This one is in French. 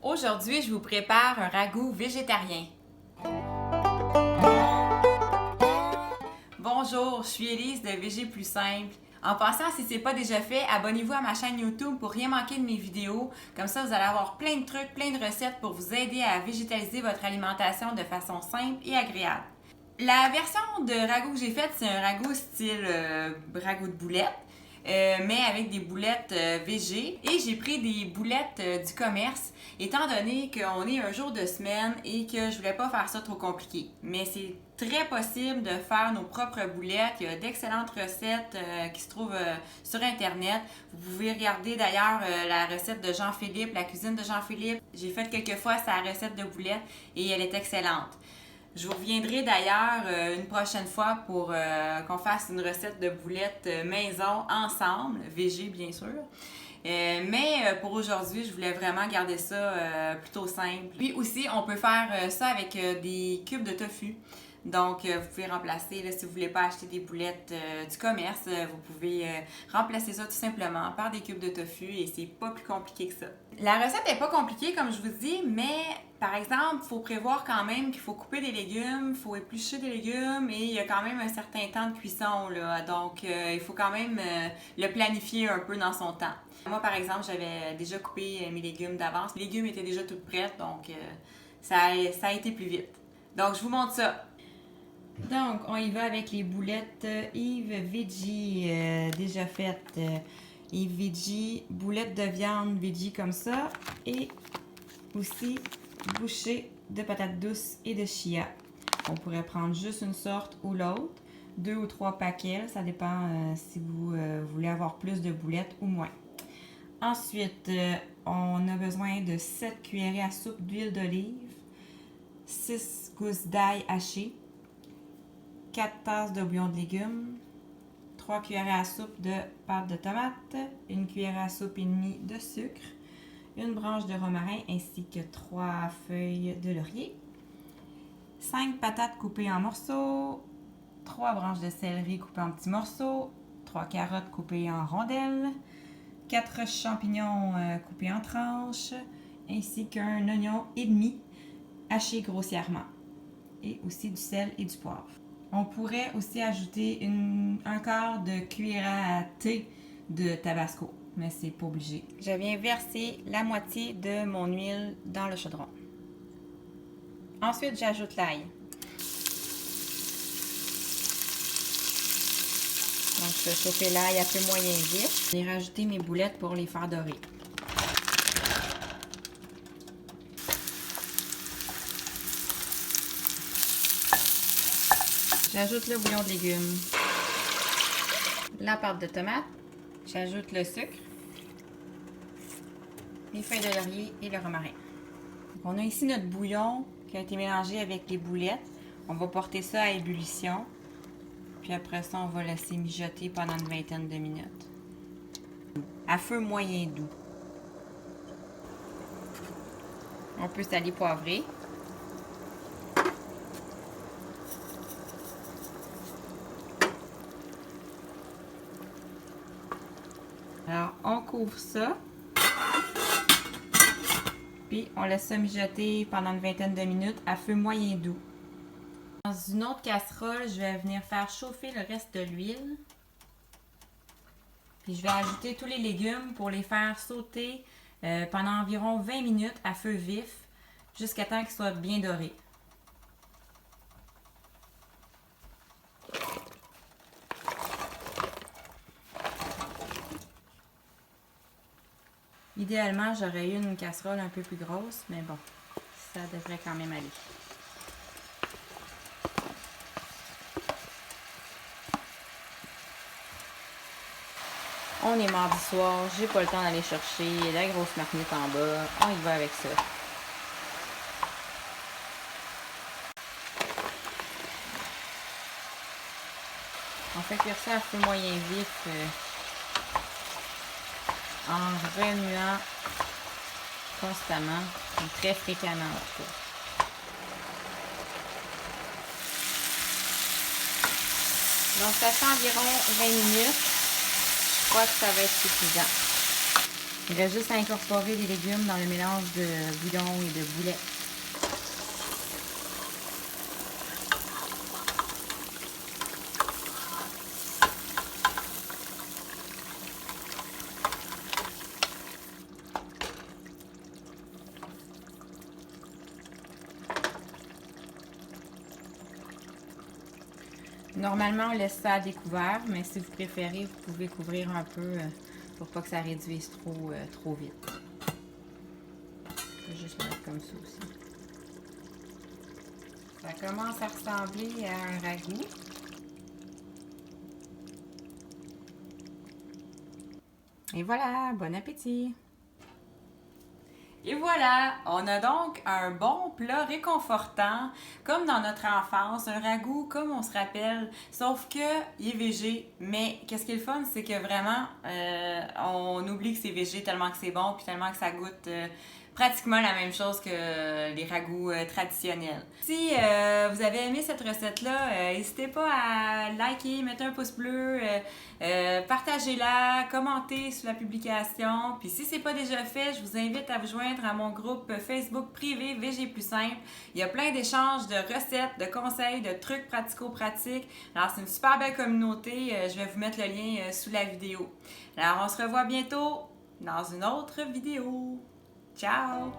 Aujourd'hui, je vous prépare un ragoût végétarien. Bonjour, je suis Élise de Végé Plus Simple. En passant, si ce n'est pas déjà fait, abonnez-vous à ma chaîne YouTube pour rien manquer de mes vidéos. Comme ça, vous allez avoir plein de trucs, plein de recettes pour vous aider à végétaliser votre alimentation de façon simple et agréable. La version de ragoût que j'ai faite, c'est un ragoût style ragoût de boulettes. Mais avec des boulettes végé. Et j'ai pris des boulettes du commerce, étant donné qu'on est un jour de semaine et que je voulais pas faire ça trop compliqué. Mais c'est très possible de faire nos propres boulettes. Il y a d'excellentes recettes qui se trouvent sur Internet. Vous pouvez regarder d'ailleurs la recette de Jean-Philippe, la cuisine de Jean-Philippe. J'ai fait quelques fois sa recette de boulettes et elle est excellente. Je vous reviendrai d'ailleurs une prochaine fois pour qu'on fasse une recette de boulettes maison ensemble, végé bien sûr. Mais pour aujourd'hui, je voulais vraiment garder ça plutôt simple. Puis aussi, on peut faire ça avec des cubes de tofu. Donc, vous pouvez remplacer, là, si vous ne voulez pas acheter des boulettes du commerce, vous pouvez remplacer ça tout simplement par des cubes de tofu et c'est pas plus compliqué que ça. La recette n'est pas compliquée, comme je vous dis, mais par exemple, il faut prévoir quand même qu'il faut couper des légumes, il faut éplucher des légumes et il y a quand même un certain temps de cuisson, là. Donc, il faut quand même le planifier un peu dans son temps. Moi, par exemple, j'avais déjà coupé mes légumes d'avance. Les légumes étaient déjà tout prêts, donc ça a été plus vite. Donc, je vous montre ça. Donc, on y va avec les boulettes Yves Veggie déjà faites. Yves Veggie, boulettes de viande veggie comme ça. Et aussi bouchées de patates douces et de chia. On pourrait prendre juste une sorte ou l'autre. 2 ou 3 paquets, ça dépend si vous voulez avoir plus de boulettes ou moins. Ensuite, on a besoin de 7 cuillerées à soupe d'huile d'olive, 6 gousses d'ail hachées, 4 tasses de bouillon de légumes, 3 cuillerées à soupe de pâte de tomate, 1 cuillère à soupe et demie de sucre, une branche de romarin ainsi que 3 feuilles de laurier, 5 patates coupées en morceaux, 3 branches de céleri coupées en petits morceaux, 3 carottes coupées en rondelles, 4 champignons coupés en tranches, ainsi qu'un oignon et demi haché grossièrement, et aussi du sel et du poivre. On pourrait aussi ajouter un quart de cuillère à thé de tabasco, mais c'est pas obligé. Je viens verser la moitié de mon huile dans le chaudron. Ensuite, j'ajoute l'ail. Donc, je fais chauffer l'ail à feu moyen vite. Je vais rajouter mes boulettes pour les faire dorer. J'ajoute le bouillon de légumes, la pâte de tomate, j'ajoute le sucre, les feuilles de laurier et le romarin. Donc, on a ici notre bouillon qui a été mélangé avec les boulettes. On va porter ça à ébullition. Puis après ça, on va laisser mijoter pendant une vingtaine de minutes. À feu moyen doux. On peut saler poivrer. Alors, on couvre ça. Puis, on laisse ça mijoter pendant une vingtaine de minutes à feu moyen doux. Dans une autre casserole, je vais venir faire chauffer le reste de l'huile. Puis, je vais ajouter tous les légumes pour les faire sauter pendant environ 20 minutes à feu vif jusqu'à temps qu'ils soient bien dorés. Idéalement, j'aurais eu une casserole un peu plus grosse, mais bon, ça devrait quand même aller. On est mardi soir, j'ai pas le temps d'aller chercher la grosse marmite en bas, on y va avec ça. On fait cuire ça à feu moyen vif. En remuant constamment, très fréquemment en tout cas. Donc ça fait environ 20 minutes. Je crois que ça va être suffisant. Il reste juste à incorporer les légumes dans le mélange de bouillon et de boulet. Normalement, on laisse ça à découvert, mais si vous préférez, vous pouvez couvrir un peu pour pas que ça réduise trop vite. Je vais juste le mettre comme ça aussi. Ça commence à ressembler à un ragoût. Et voilà, bon appétit! Et voilà, on a donc un bon plat réconfortant, comme dans notre enfance, un ragoût comme on se rappelle, sauf que il est végé, mais qu'est-ce qui est le fun, c'est que vraiment, on oublie que c'est végé tellement que c'est bon, puis tellement que ça goûte pratiquement la même chose que les ragoûts traditionnels. Si vous avez aimé cette recette-là, n'hésitez pas à liker, mettre un pouce bleu, partagez-la, commentez sous la publication. Puis si c'est pas déjà fait, je vous invite à vous joindre à mon groupe Facebook privé VG Plus Simple. Il y a plein d'échanges de recettes, de conseils, de trucs pratico-pratiques. Alors c'est une super belle communauté. Je vais vous mettre le lien sous la vidéo. Alors on se revoit bientôt dans une autre vidéo. Ciao!